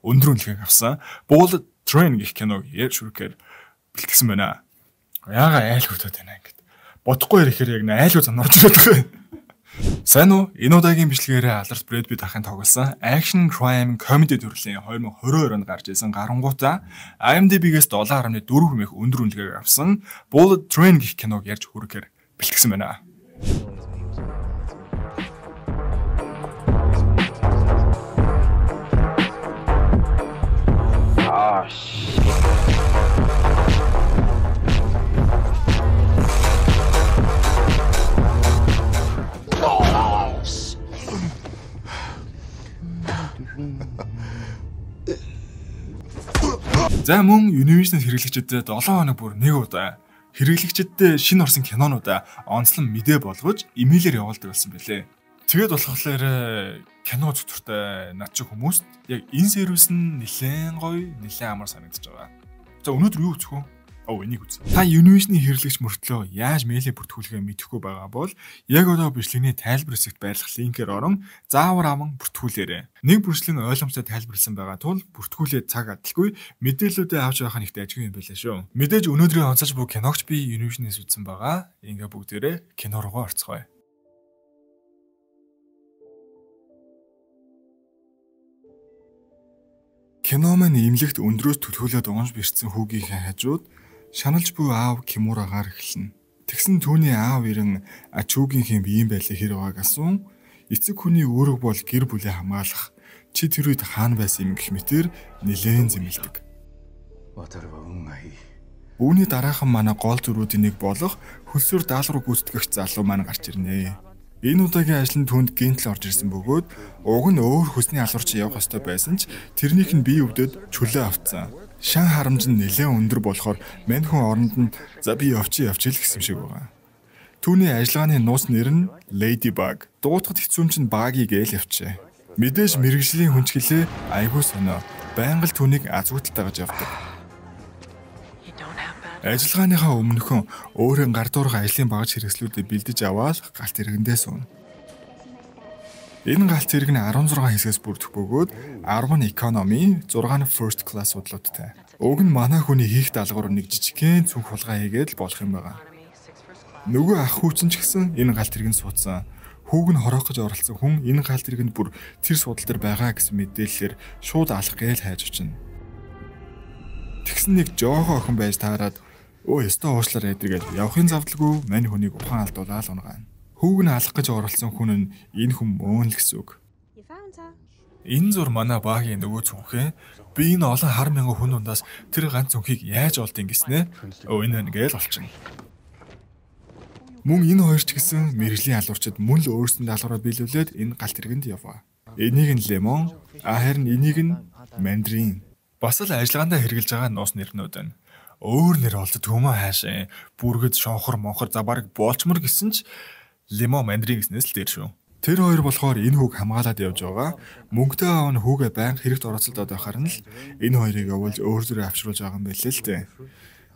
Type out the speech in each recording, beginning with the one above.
өндөр үнэлгээг авсан Bullet Train гэх киног ярьж хүрэхээр бэлтгэсэн байна. Яага айл хөтөд байна ингээд. Бодохгүй ирэхээр яг айлгуу зам орж ирээд байгаа. Сайн уу? Энэ удаагийн бичлэгээрээ алдарт Брэд Питт ахын тоглосон action crime comedy төрлийн 2022 онд гарч ирсэн гарангуутаа IMDb-гээс 7.4 хэмээх өндөр үнэлгээг авсан Bullet Train гэх киног ярьж хүрэхээр бэлтгэсэн байна. За мөн Univision хэрэглэгчдэд 7 хоног бүр нэг удаа хэрэглэгчдэд шинэ орсон кинонуудаа онцлон мэдээ болгож имэйлээр явуулдаг болсон байлээ. Тэгээд болохоор кино зүтгэртэй над чи хүмүүст яг энэ сервис нь нэлээд гоё, нэлээд амар санагдаж байгаа. За өнөөдөр юу үзэх вэ? Энийг үз. Та Univision-ийн хэрэглэгч мөртлөө яаж мэйлээ бүртгүүлэхээ мэдэхгүй байгаа бол яг одоо бичлэгний тайлбар хэсэгт байрлах линкээр орон заавар аман бүртгүүлээрэй. Нэг бүрчлэг ойлгомжтой тайлбарласан байгаа тул бүртгүүлээ цаг адалгүй мэдээллүүдээ авч явах нь ихтэй ажгүй юм байлаа шүү. Мэдээж өнөөдрийн онцолж буй киногч би Univision-ээс үзсэн байгаа. Ингээ бүгдээрээ кино руугаа орцгоё. Кино маань имлэгт өндрөөс түлхүүлээд унж бэрцсэн хүүгийнхээ хажууд шаналж буй аав Кимурагаар эхэлнэ. Тэгсэн түүний аав ирэн ачуугийнхээ биеийн байдлыг хэр байгааг асуун эцэг хүний үүрэг бол гэр бүлээ хамгаалах. Чи тэр үед хаана байсан юм гэх мэтэр нилээн зэмлдэг. Үүний дараахан манай гол зөрүүдийн нэг болох хөлсөөр даалгавар гүйцэтгэгч залуу маань гарч ирнэ. Энэ удаагийн ажил нь түнд гинтл орж ирсэн бөгөөд уг нь өөр хүсний алуурч явах ёстой байсан ч тэрнийх нь бие өвдөд чөлөө авцсан. Шан харамж нь нэлээд өндөр болохоор мань хүн оронд нь за би явчих гэсэн шиг байгаа. Түүний ажиллагааны нууц нэр нь Ladybug. Дуутахад хэцүүм чинь багийг гээл явчээ. Мэдээж мэрэгжлийн хүнчгэлээ айгүй сонио. Байнга л түүнийг азгуудталтайгаж явдаг. Ажиллагааныхаа өмнөхөн өөрийн гар дуурах ажлын багаж хэрэгслүүдийг бэлдэж аваад галт тэргэндээ сууна. Энэ галт тэрэг нь 16 хэсгээс бүрдэх бөгөөд 10 нь economy, 6 нь first class судлуудтай. Уг нь манай хүний хийх даалгавар нэг жижигхэн цүнх хулгай хийгээд л болох юм байна. Нөгөө ах хүүчин ч гэсэн энэ галт тэргэнд суудсан. Хүүг нь хороох гэж оролцсон хүн энэ галт тэргэнд бүр тэр судал дээр байгаа гэсэн мэдээлэлээр шууд алах гээл хайж очино. Тэгсэн нэг жоохоо охин байж таарад ёстой уушлаар эдэргээл явахын завдалгүй мань хүнийг ухаан алдуулаад унгаана. Хүүг нь алах гэж оролцсон хүн нь энэ хүн мөн л гэсэн үг. Энэ зур манай багийн нөгөө цүнхээ би энэ олон хар мянган хүн дундаас тэр ганц цүнхийг яаж олдсон гэснэ? Энэ гээл олчихно. Мөн энэ хоёр ч гэсэн мэрэгжлийн алуурчид мөн л өөрсдөө даалгавраа биелүүлээд энэ галт тэргэнд яваа. Энийг нь лемон, харин энийг нь мандарин. Бас л ажиллагаандаа хэрглэж байгаа нуус нэрнүүд байна. Өөр нэр олдод төмөө хаашаа бүргэд шонхор монхор за барыг боолчмор гэсэн ч лимон мандарин гэснээс л дээр шүү. Тэр хоёр болохоор энэ хүүг хамгаалаад явж байгаа. Мөнгөтэй аав нь хүүгээ байнга хэрэгт оролцолдоод байхаар нь л энэ хоёрыг явуулж өөр зүрээ авчруулж байгаа юм байлээ л дээ.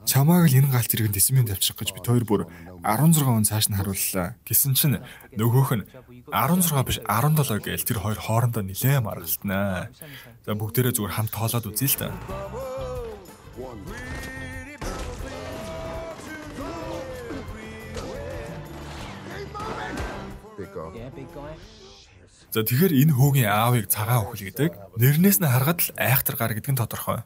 Чамааг л энэ галт тэргэнд эсмийн тавьчих гэж бид хоёр бүр 16 он цааш нь харууллаа. Гэсэн чинь нөгөөх нь 16 биш 17 гээл тэр хоёр хоорондоо нилээн маргалтнаа. За бүгдээрээ зүгээр хамт тоолоод үзье л та. За тэгэхээр энэ хүүгийн аавыг цагаан өхөл гэдэг. Нэрнээс нь харахад л айхтар гар гэдэг нь тодорхой.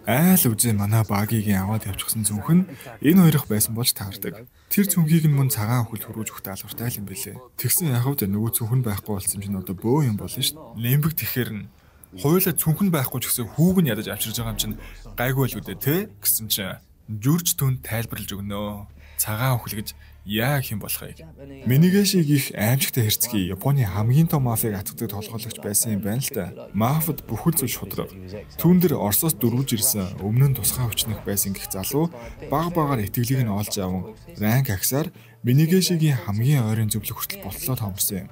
Айл үзээ манай багигийн аваад явчихсан цүнх нь энэ хоёрох байсан болж таардаг. Тэр цүнхийг нь мөн цагаан өхөл хөрвүүлж өгөх даалгавартай юм билээ. Тэгсэн яхавд нөгөө цүнх нь байхгүй болсон чинь одоо бөө юм болно шүү дээ. Лембэг тэгэхээр нь хоёулаа цүнх нь байхгүй ч гэсэн хүүг нь ядаж авчирж байгаа юм чинь гайгүй л үдэ те гэсэн чинь жүрж түнд тайлбарлаж өгнө. Цагаан өхөл гэж яг хэм болохыг. Минигэшиг их аимшигтай хэрцгий Японы хамгийн том мафийг хатгадаг толгойлогч байсан юм байна л да. Мафд бүхэл зүйл шудраг. Түүн дээр Оросоос дөрвөж ирсэн өмнө нь тусгай хүчнэх байсан гэх залуу баг багаар итгэлийг нь олж аван ранк агсаар Минигэшигийн хамгийн ойрын зөвлөх хүртэл болтлоо томорсон юм.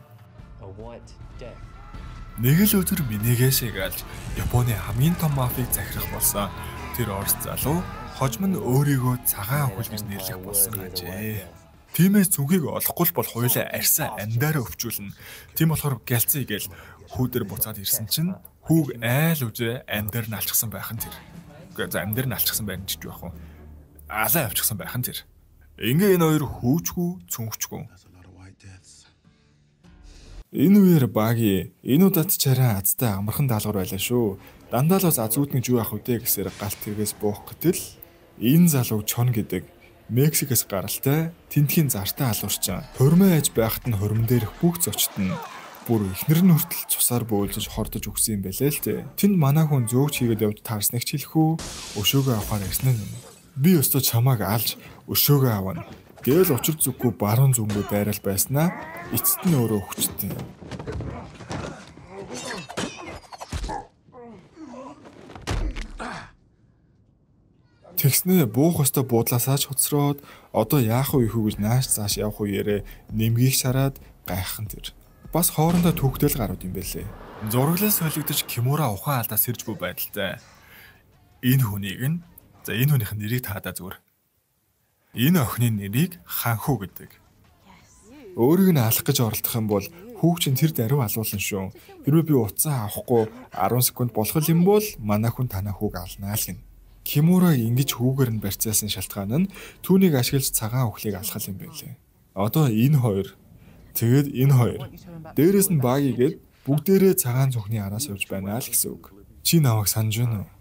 Нэг л өдөр Минигэшиг алж Японы хамгийн том мафийг захирах болсон. Тэр Орос залуу хожим нь өөрийгөө цагаан өхөл гэж нэрлэх болсон ажээ. Тиймээс цүнхийг олохгүй л бол хоёулаа арьсаа амьдаараа өвчүүлнэ. Тийм болохоор гэлцээ гээл хүүдэр буцаад ирсэн чинь Хүүг айл үзээ амьдэр налчсан байх нь тэр. Гэхдээ за амьдэр налчсан байх нь ч байх уу. Алаа авчихсан байх нь тэр. Ингээ энэ хоёр хүүчгүй, цүнхчгүй. Энэ үеэр Баги энэ удаад чараа азтай амархан даалгавар байлаа шүү. Дандаа л бас азуудны жүү ах үдэ гэсээр галт тэргээс буух гэтэл энэ залуу Чон гэдэг Мексикээс гаралтай тентхийн зартай алуурчин хормоо аж байхад нь хормон дээрх бүх зочд нь бүр ихнэр нь хүртэл цусаар бөөлжөж хордож өгсөн юм байлээ л дээ. Тэнд манай хүн зөөгч хийгээд явж таарсныг ч хэлэх үү, өшөөгөө авахаар ирсэн нь. Би өстө чамааг алж өшөөгөө авна. Гээл учир зүггүй баруун зүнгээ байрал байснаа эцэст нь өөрөө хүчтэй. Тэгснээ буух өстө буудлаасаа ч хоцроод одоо яах вэ хүү гэж нааш цааш явах үеэрээ нэмгийг шараад гайххан тэр. Бас хоорондоо түүхтэл гарууд юм байлээ. Зураглаас солигдож Кимура ухаан алдаа сэрж буй байдалтай. Энэ хүнийх нь нэрийг таадаа зүгээр. Энэ охины нэрийг Ханху гэдэг. Өөрийг нь алах гэж оролдох юм бол хүүг чинь тэр даруй алуулна шүү. Хэрвээ би утсаа авахгүй 10 секунд болох юм бол манай хүн танаа хүүг алнаа л гин. Кимураг ингэж хүүгээр нь барьцаасан шалтгаан нь түүнийг ашиглаж цагаан өхлийг алхах юм байлээ. Одоо энэ хоёр тэгээд энэ хоёр дээрээс нь Багигээд бүгдээрээ цагаан зүхний араас явж байна л гэсэн үг. Чи намайг санаж байна уу?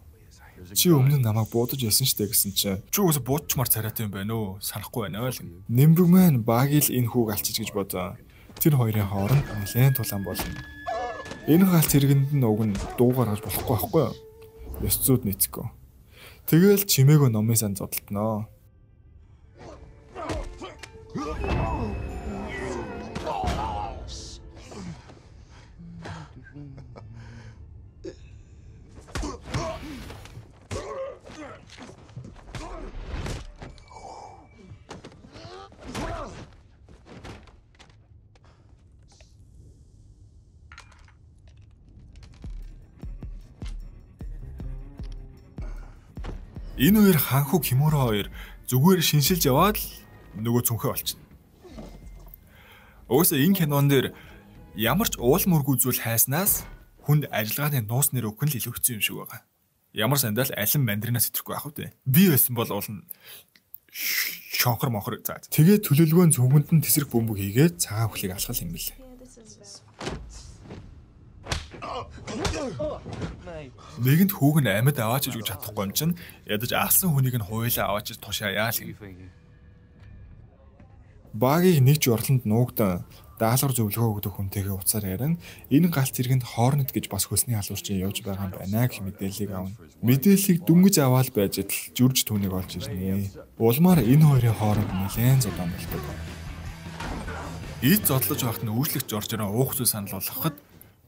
Чи өмнө намайг буудаж ясан штэ гэсэн чинь чи үгүй буудчмар царайтай юм байна уу? Санахгүй байна л. Нэмбэг маань Баги л энэ хүүг алчиж гэж бодоо. Тэр хоёрын хооронд нэлээд тулаан болно. Энэ галт зэрэгэнд нь уг нь дуугаар гарч болохгүй байхгүй юу? Ёс зүйд нийцэхгүй. Тэгэл чимээгөө номын сан зодтолтноо. Энэ хоёр Ханху Кимура хоёр зүгээр шиншилж яваад л нөгөө цүнхээ олчихно. Уусаа энэ кинон дээр ямар ч уул мөргүү зүйл хайснаас хүнд ажиллагааны нуус нэр өгөх нь л илүү хэцүү юм шиг байгаа. Ямар сандал алин мандринаас итгэхгүй байх үү? Би байсан бол уулна шонхор монхор заа. Тэгээд төлөвлөгөөн зөвгөнд нь тесрэг бөмбөг хийгээд цагаан өхлийг алхал юм бэл. Нэгэнт хүүг нь амьд аваач гэж чадахгүй юм чинь ядаж алсан хүнийг нь хуйлаа аваач тушааяа л. Багийг нэг ч орлонд нуугдан даалгар зөвлөгөө өгдөг хүнтэйгээ уцаар ярина. Энэ галт зэрэгэнд хоорнот гэж бас хөлсний алуурчин явж байгаа юм байна гэх мэдээллийг авна. Мэдээллийг дүнгэж аваад байж л жүрж түүнийг олж ирнэ. Улмаар энэ хоёрын хооронд нэлээд зодон болдог. Ийд зодлож байхад нь үүслэгч орж ирэн уух зүйл санал болгоход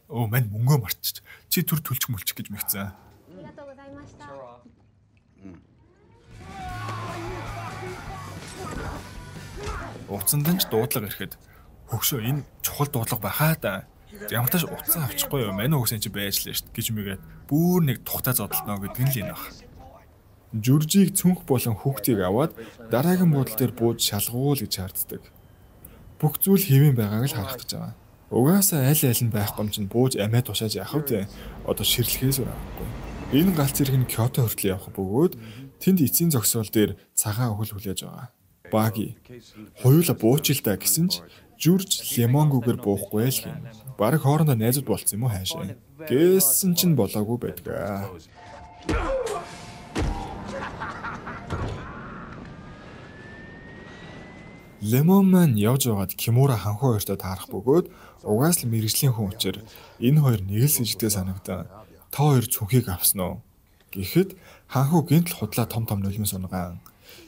өө мань мөнгөө марчиж чи төр төлчих мөлчих гэж мэгцэн. Уцанд нь ч дуудлага ирэхэд хөгшөө энэ чухал дуудлага байхаа да. Ямар тааш уцсан авчихгүй юу? Мань өгсөн чи байж лээ шүү гэж мэгээд бүр нэг тухтай зодтолно гэдэг нь л энэ баг. Жүржийг цүнх болон хүүхдийг аваад дараагийн буудлын дээр бууж шалгуул гэж шаарддаг. Бүх зүйл хэвэн байгааг л харах гэж байгаа. Угаасаа аль нь байхгүй юм чинь бууж амиа тушааж яах вэ? Одоо ширлэхээс байхгүй. Энэ галт зэрэг нь Кёто хүртэл явах бөгөөд тэнд эцсийн зогсоол дээр цагаан өхөл хүлээж байгаа. Баги хоёулаа буучил та гэсэн ч жүрж лемонгүүгээр буухгүй л гин. Бараг хоорондоо найзууд болцсон юм уу хаашаа. Гээсэн чинь болоогүй байдгаа. Лемон маань явж байгаад Кимура Ханху хоёртой таарах бөгөөд угаас л мэрэгжлийн хүн учраас энэ хоёр нэг л сэжигтэй санагдаа. Та хоёр цүнхийг авсан уу? Гэхэд Ханху гинтл худлаа том нулимс сунгаан.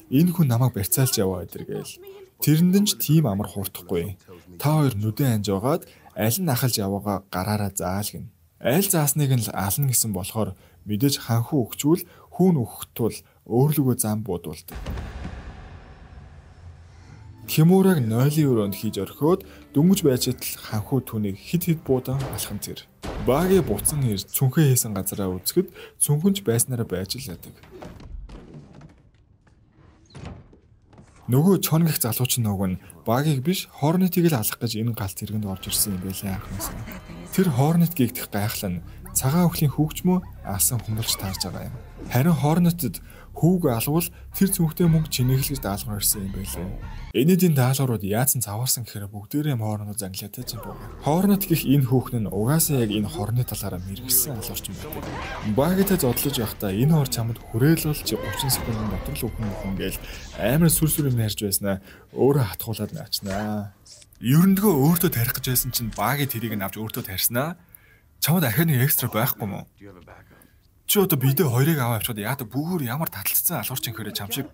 Энэ хүн намайг барьцаалж яваа гэдэргээл. Тэрэнд нь ч тийм амар хуурдахгүй. Та хоёр нүдэн анж байгаад аль нь ахалж яваагаа гараараа заал гин. Аль заасныг нь л ална гэсэн болохоор мэдээж Ханху өгчүүл хүүн өгөх тул өөрлөгөө зам буудуулдаг. Кимураг 0-ийн өрөөнд хийж орхиод дөнгөж байжтал Ханху түүнийг хид буудан алхан тэр. Баги буцан ирж цүнхээ хийсэн газараа үзэхэд цүнхэнч байснараа байж л яадаг. Нөгөө Чон гэх залуучин нуг нь Багийг биш Хорнетийг л алах гэж энэ галт зэрэгэнд орж ирсэн юм байлаа анхнаасаа. Тэр Хорнет гэгдэх гайхал нь Цагаан өхлийн хүүгчмөө асан хүмүлж таарж байгаа юм. Харин Хорнетед хүүг алвал тэр зүнхтэй мөнгө чинэглэж даалгавар ирсэн юм байлээ. Энэдийн даалгаврууд яатсан цаваарсан гэхээр бүгдээрээ Хорнет занглаатай юм байна. Хорнет гэх энэ хүүхэн нь угаасаа яг энэ хорны талаараа мэрэгсэн алуурчин байдаг. Багитай зодлож байхдаа энэ хор чамд хүрээл болж 30 секундын дотор л үхэн гээл амар сүр юм ярьж байснаа өөрөө хатгуулад наачнаа. Ерөндгөө өөртөө тарих гэж байсан чинь багийн тэрийг нь авч өөртөө тарьснаа. Чамд ахаа нэг экстра байхгүй мó? Чи одоо бидээ хоёрыг аваа авчаад яадаг бүгөр ямар таталцсан алуурчин хэрэг чам шиг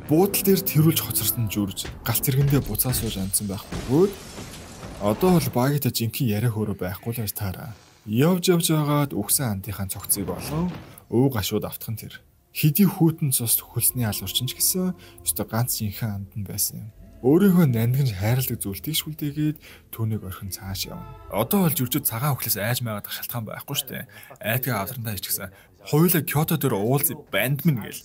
буудал дээр тэрүүлж хоцорсон жүрж галт тэргэндээ буцаа сууж амжсан байх бөгөөд одоо бол багитай жинхэнэ яриа хөөрөө байхгүй л байж таараа. Явж байгаад үхсэн андынхаа цогцыг болон өө гашууд автхан тэр. Хэдий хүүтэн цус хөлсний алуурчин ч гэсэн өстө ганц жинхэнэ анд нь байсан юм. Өөрийнхөө нандинж хайрладаг зүйлтийг шүлдээгээд түүнийг орхин цааш явна. Одоо бол жүрчүүд цагаан өхлөөс айж байгаадах шалтгаан байхгүй штэ. Айдгаа авдрандаа ичгсэн. Хоёулаа Кёто дээр уулзъя бандмин гээл.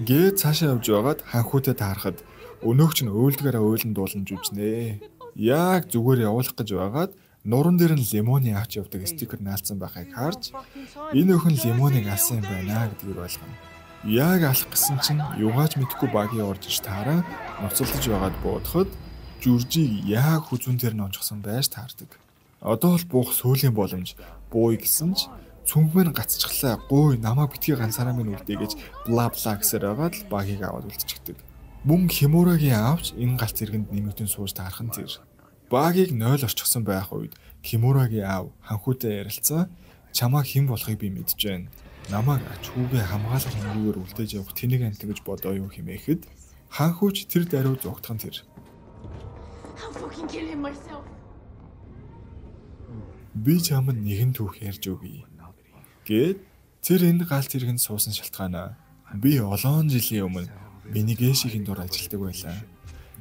Гээ цаашаа явж байгаад ханхүүтэй таарахад өнөөгч нь өөлдгээрээ өөлн дуулан жүжнэ. Яг зүгээр явуулах гэж байгаад нуран дээр нь лимоны авч явдаг стикер наалцсан байхыг харж энэ өхөн лимоныг алсан юм байна гэдгийг ойлгоно. Яг алах гэсэн чинь юугаач мэдхгүй багийн орж иж таараа ноцолдож байгаад буудахад жүржийг яг хүзүүн дээр нь онцгсон байж таардаг. Одоо бол буух сүүлийн боломж бууй гэсэн ч цүнхмэн гацчихлаа. Гуй намаа битгий ганцаараа минь үлдээ гэж бла бла гэсээр байгаад л багийг аваад үлдчихдэг. Мөн Кимурагийн авч энэ галт зэрэгэнд нэмэгдэн сууж таарах нь тэр. Багийг 0 орчихсон байх үед Кимурагийн аав ханхүүтэй ярилцсан. Чамаа хэн болохыг би мэдэж байна. Намайг ачуугээ хамгаалах хэмжээгээр үлдээж явах тэнийг амт гэж бодоо юу хэмээхэд ханхүүч тэр даруй зогтхон тэр. Би чамд нэгэн түүх ярьж өгье. Гэт тэр энэ галт зэрэгэнд суусан шалтгаанаа би олон жилийн өмнө миний гээшигийн дур ажилладаг байлаа.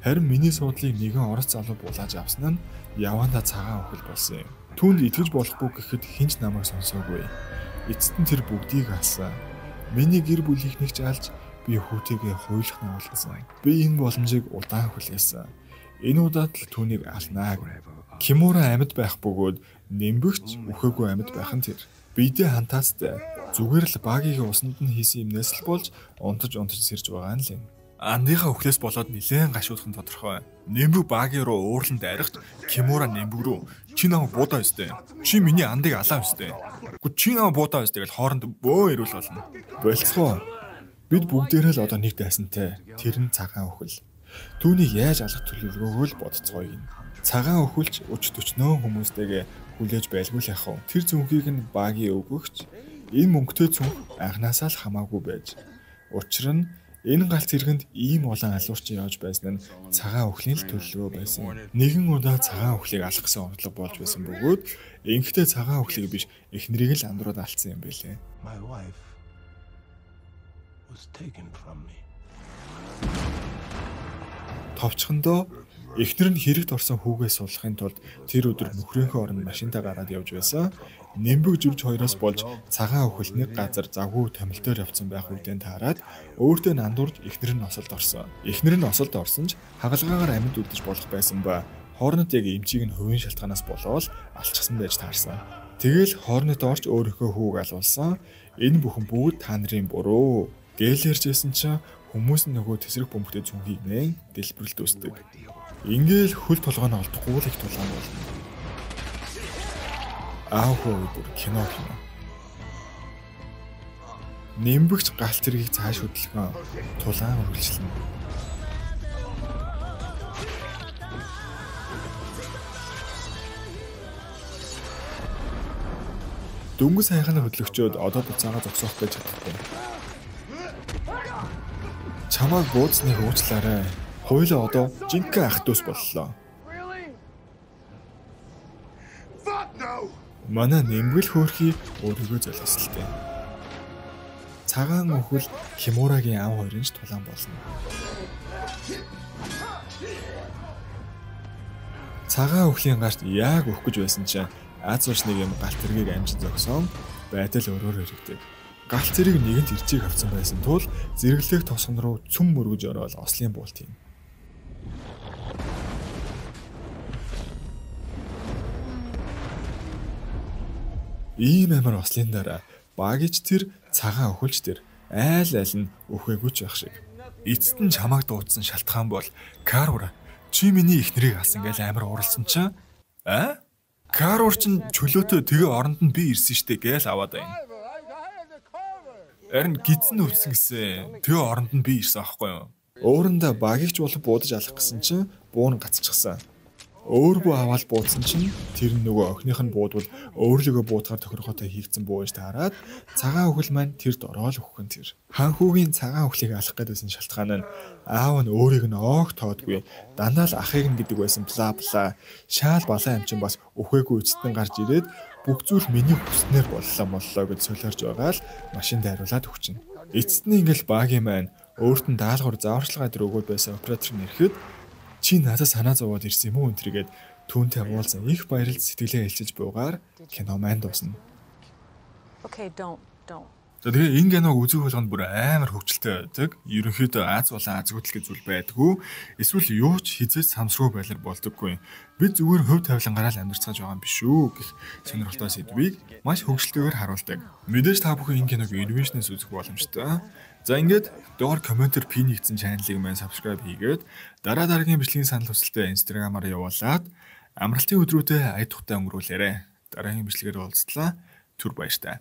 Харин миний суудлыг нэгэн орос залуу булааж авсан нь явандаа цагаан өхөл болсон юм. Түүнд итгэж болохгүй гэхэд хинч намайг сонсоогүй. Эцэст нь тэр бүгдийг алсан. Миний гэр бүлийг нэгж алж би хүүтэйгээ хуйлах нуулгасан. Би энэ боломжийг удаан хүлээсэн. Энэ удаад л түүнийг алнаа. Кимура амьд байх бөгөөд нэмбэгч үхээгүй амьд байх нь тэр. Бидээ хантаацтай. Зүгээр л багийн усанд нь хийсэн юмнээс л болж унтаж сэрж байгаа нь л юм. Андынхаа өхлөөс болоод нэлээд гашуудах нь тодорхой. Нэмбэг багийн руу уурланд арихт Кимура нэмбэг рүү чи намайг буудаа өстэй. Чи миний андыг алаа өстэй. Гү чи намайг буудаа өстэй гэж хооронд бөө ирүүл болно. Болцгоо. Бид бүгдээрээ л одоо нэг дайсантай. Тэр нь цагаан өхөл. Түүнийг яаж алах төлөвлөгөөгөө л бодцгоё гин. Цагаан өхөлч өч төчнөө хүмүүстэйгээ хүлээж байлгүй л яах вэ? Тэр зүнхийг нь багийн өгөгч энэ мөнгөтэй зүнх анханасаа л хамаагүй байж. Учир нь энэ галт зэрэгэнд ийм олон алуурчин явж байсан нь цагаан өхлийн л төлөвлөгөө байсан. Нэгэн удаа цагаан өхлийг алах гэсэн онцлог болж байсан бөгөөд ингээдтэй цагаан өхлийг биш эхнэрийг л андуураад алдсан юм байлээ. Товчхондоо эхнэр нь хэрэгт орсон хүүгээ суулгахын тулд тэр өдөр нөхрийнхөө оронд машинтаа гараад явж байсан. Нэмбэг жүрж хоёроос болж цагаан өхөл нэг газар завгүй томилтоор явцсан байх үедээ таарад өөртөө нандуурж эхнэр нь осолд орсон. Эхнэр нь осолд орсон ч хагалгаагаар амьд үлдэж болох байсан ба Хорнет яг эмчийг нь хувийн шалтгаанаас болоод алчсан байж таарсан. Тэгэл Хорнет орж өөрийнхөө хүүг алуулсан. Энэ бүхэн бүгд та нарын буруу. Гэлэрчсэн чинь хүмүүс нөгөө тесрэг бөмбөгтэй зүнхийг нэн дэлбэрэлт үүсдэг. Ингээл хөл толгойн олдохгүй л их тулгаан болно. Аахуу бүр кино. Нэмбэгч галт зэргийг цааш хөдөлгөн тулаан үргэлжлэнэ. Дөнгөс хайхны хөдлөгчөөд одоо буцаага зогсоох гэж чадахгүй. Чамайг бууцныг уучлаарай. Хоёулаа одоо жинхэнэ ах дүүс боллоо. Манай нэмгэл хөөрхий өөрийгөө золиослоо. Цагаан өхөл Кимурагийн аав хоёрын ч тулаан болно. Цагаан өхлийн гарт яг өөх гэж байсан чинь аз уушныг юм галт зэргийг амжин зогсоон байтал өрөөр хэрэгдэг. Галт зэрэг нэгэнт ирчийг авсан байсан тул зэрэглэх тосгон руу цөм мөргөж ороод ослын буулт юм. Ийм амар ослын дараа багич тэр цагаан өхөлч тэр айл нь өхөөгүй ч байх шиг. Эцэст нь чамайг дуудсан шалтгаан бол Карур чи миний эхнэрийг алсан гэж амар уралсан чинь Карур чинь чөлөөтэй тэгээ оронд нь би ирсэн штэ гээл аваад байна. Харин гидсэн өвсөн гэсэн тэгээ оронд нь би ирсэн аахгүй юу? Ууранда багийгч болов буудаж алах гэсэн чинь буун гацчихсан. Өөргөө аваад буудсан чинь тэр нөгөө охиных нь буудвал өөрлөгөө буутахаар тохирохотой хийгдсэн бууж таарад цагаан өхөл маань тэр дороол өгөхөн тэр. Ханхүүгийн цагаан өхлийг алах гэдсэн шалтгаан нь аав нь өөрийг нь оог тоодгүй дандаа л ахыг нь гэдэг байсан бла бла. Шаал балан амчин бас өхөөгүй эцэстэн гарч ирээд бүх зүйл миний хүснээр боллоо гэж солиорж байгаа л машинд хариулаад өгчин. Эцэст нь ингээл багийн маань өөрт нь даалгавар зааварчилгаа дээр өгөөд байсан оператор нь ирэхэд чи надад санаа зовоод ирсэн юм уу өнтрийгээд түүнтэй уулзсан их баярлж сэтгэлээ хэлчихэж буугаар кино маань дуусна. Okay, don't. За тэгээ энэ киног үзэх болгонд бүр амар хөвгчлөлтэй байдаг. Ерөнхийдөө Аз болон Аз хөдөлгөө зүйл байдгүй. Эсвэл юу ч хизээс самсруу байлар болдоггүй. Бид зүгээр хөв тавилангараа л амьдарцгааж байгаа юм биш үү гэх сонирхолтой сэдвийг маш хөвгчлөлтөөр харуулдаг. Мэдээж та бүхэн энэ киног Univision-ээс үзэх боломжтой. За ингээд доор комментэр пин нэгдсэн чаналыг маань subscribe хийгээд дараагийн бичлэгийн санал хүсэлтээ Instagram-аар явуулаад амралтын өдрүүдэд ая тухтай өнгөрүүлээрэй. Дараагийн бичлэгээр уулзлаа. Түр баяр таа.